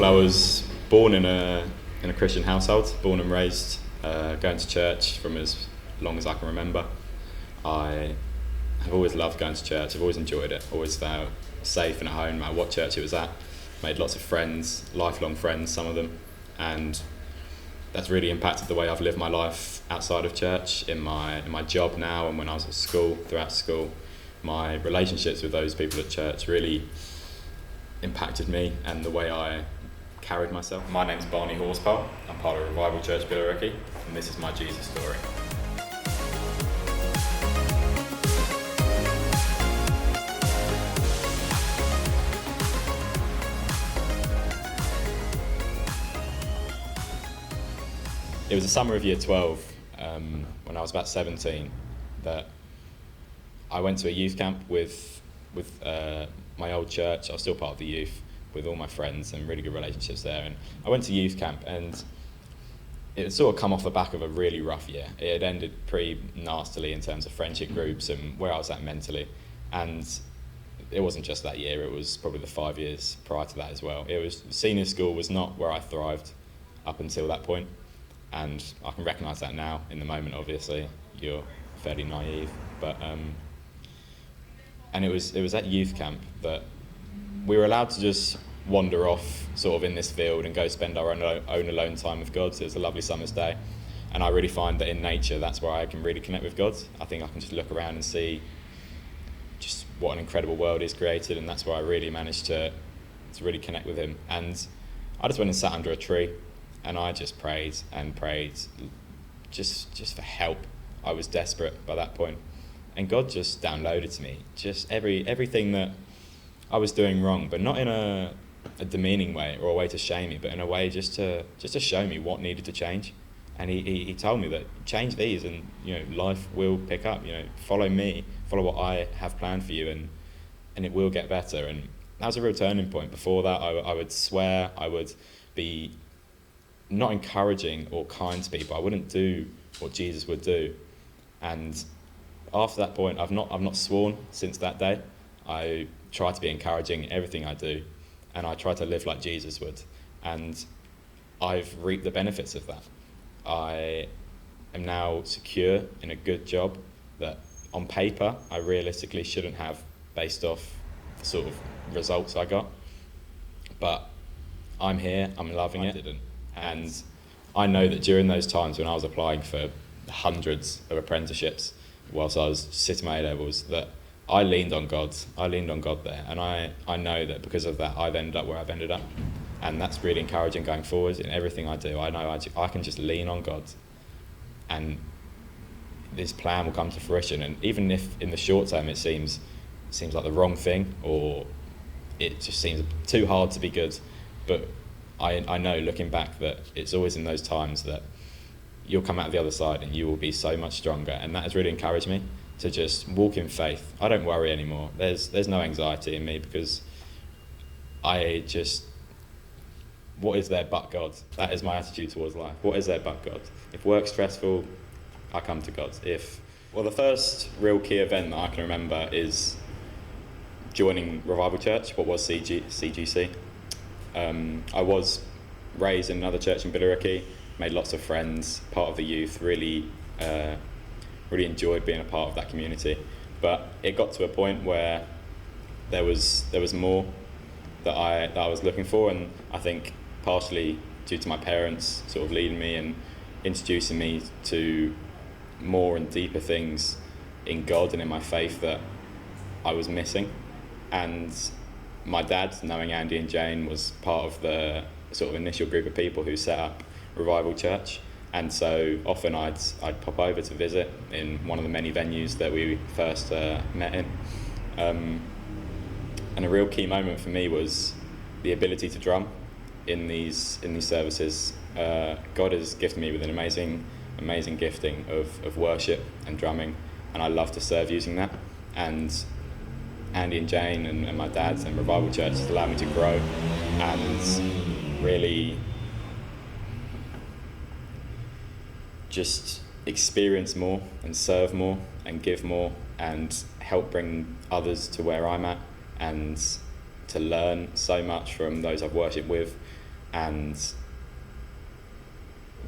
Well, I was born in a Christian household, born and raised, going to church from as long as I can remember. I have always loved going to church. I've always enjoyed it. Always felt safe and at home, no matter what church it was at. Made lots of friends, lifelong friends, some of them, and that's really impacted the way I've lived my life outside of church, in my job now, and when I was at school, throughout school. My relationships with those people at church really impacted me and the way I carried myself. My name's Barney Horspole. I'm part of Revival Church Billericay, and this is my Jesus story. It was the summer of year 12, when I was about 17, that I went to a youth camp with my old church. I was still part of the youth with all my friends and really good relationships there. And I went to youth camp, and it had sort of come off the back of a really rough year. It had ended pretty nastily in terms of friendship groups and where I was at mentally. And it wasn't just that year, it was probably the 5 years prior to that as well. Senior school was not where I thrived up until that point. And I can recognise that now. In the moment, obviously, you're fairly naive. But and it was at youth camp that we were allowed to just wander off sort of in this field and go spend our own alone time with God. So it was a lovely summer's day. And I really find that in nature, that's where I can really connect with God. I think I can just look around and see just what an incredible world He's created, and that's where I really managed to really connect with Him. And I just went and sat under a tree, and I just prayed and prayed just for help. I was desperate by that point. And God just downloaded to me just everything that I was doing wrong, but not in a demeaning way or a way to shame me, but in a way just to show me what needed to change. And he told me that change these and life will pick up. Follow me, follow what I have planned for you, and it will get better. And that was a real turning point. Before that, I would swear, I would be not encouraging or kind to people. I wouldn't do what Jesus would do. And after that point, I've not sworn since that day. I try to be encouraging in everything I do, and I try to live like Jesus would. And I've reaped the benefits of that. I am now secure in a good job that on paper I realistically shouldn't have, based off the sort of results I got. But I'm here, I'm loving it. And I know that during those times when I was applying for hundreds of apprenticeships whilst I was sitting my A-levels, that I leaned on God. I leaned on God there. And I know that because of that, I've ended up where I've ended up. And that's really encouraging going forward in everything I do. I know I can just lean on God, and this plan will come to fruition. And even if in the short term it seems like the wrong thing, or it just seems too hard to be good, but I know looking back that it's always in those times that you'll come out the other side and you will be so much stronger. And that has really encouraged me to just walk in faith. I don't worry anymore. There's no anxiety in me, because what is there but God? That is my attitude towards life. What is there but God? If work's stressful, I come to God. The first real key event that I can remember is joining Revival Church, what was CGC. I was raised in another church in Billericay, made lots of friends, part of the youth, really enjoyed being a part of that community. But it got to a point where there was more that I was looking for, and I think partially due to my parents sort of leading me and introducing me to more and deeper things in God and in my faith that I was missing. And my dad, knowing Andy and Jane, was part of the sort of initial group of people who set up Revival Church. And so often I'd pop over to visit in one of the many venues that we first met in. And a real key moment for me was the ability to drum in these services. God has gifted me with an amazing gifting of worship and drumming, and I love to serve using that. And Andy and Jane and my dad and Revival Church has allowed me to grow and really just experience more and serve more and give more and help bring others to where I'm at, and to learn so much from those I've worshipped with, And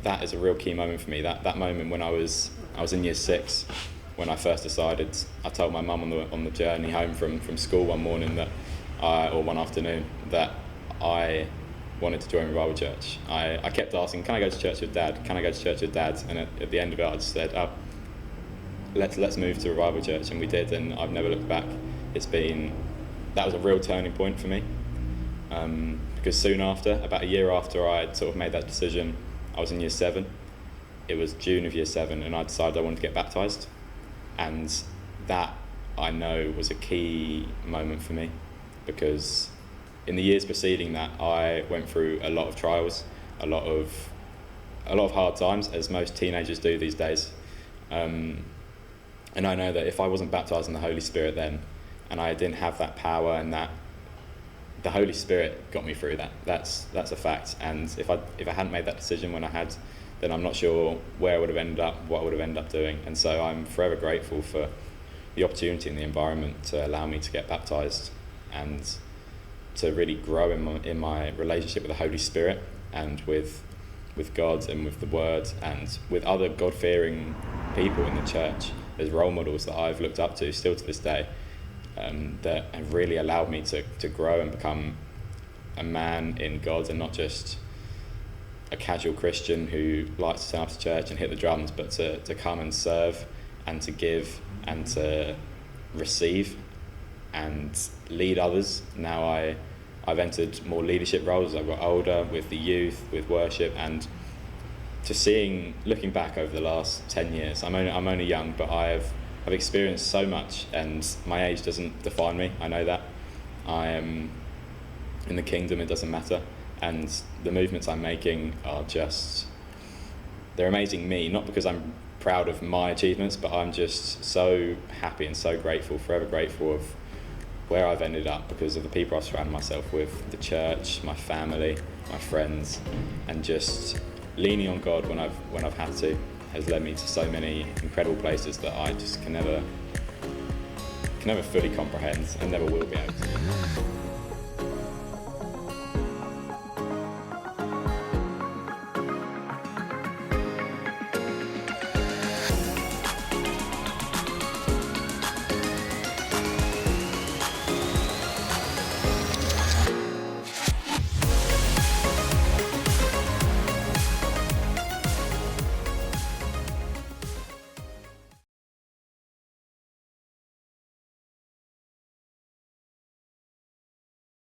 that is a real key moment for me. That moment when I was in year 6, when I first decided, I told my mum on the journey home from school one morning or one afternoon, that I wanted to join Revival Church. I kept asking, can I go to church with Dad? Can I go to church with Dad? And at the end of it, I just said, oh, let's move to Revival Church, and we did, and I've never looked back. That was a real turning point for me, because soon after, about a year after I'd sort of made that decision, I was in year 7. It was June of year 7, and I decided I wanted to get baptised, and that, I know, was a key moment for me, because in the years preceding that, I went through a lot of trials, a lot of hard times, as most teenagers do these days. And I know that if I wasn't baptised in the Holy Spirit then, and I didn't have that power, and that the Holy Spirit got me through that. That's a fact. And if I hadn't made that decision when I had, then I'm not sure where I would have ended up, what I would have ended up doing. And so I'm forever grateful for the opportunity and the environment to allow me to get baptised and to really grow in my relationship with the Holy Spirit and with God and with the Word and with other God-fearing people in the church. There's role models that I've looked up to still to this day, that have really allowed me to grow and become a man in God, and not just a casual Christian who likes to turn up to church and hit the drums, but to come and serve and to give and to receive and lead others. Now I've entered more leadership roles as I've got older, with the youth, with worship, and just looking back over the last 10 years, I'm only young, but I've experienced so much, and my age doesn't define me. I know that. I am in the kingdom, it doesn't matter. And the movements I'm making are they're amazing me, not because I'm proud of my achievements, but I'm just so happy and so grateful, forever grateful of where I've ended up, because of the people I've surrounded myself with, the church, my family, my friends, and just leaning on God when I've had to has led me to so many incredible places that I just can never fully comprehend and never will be able to.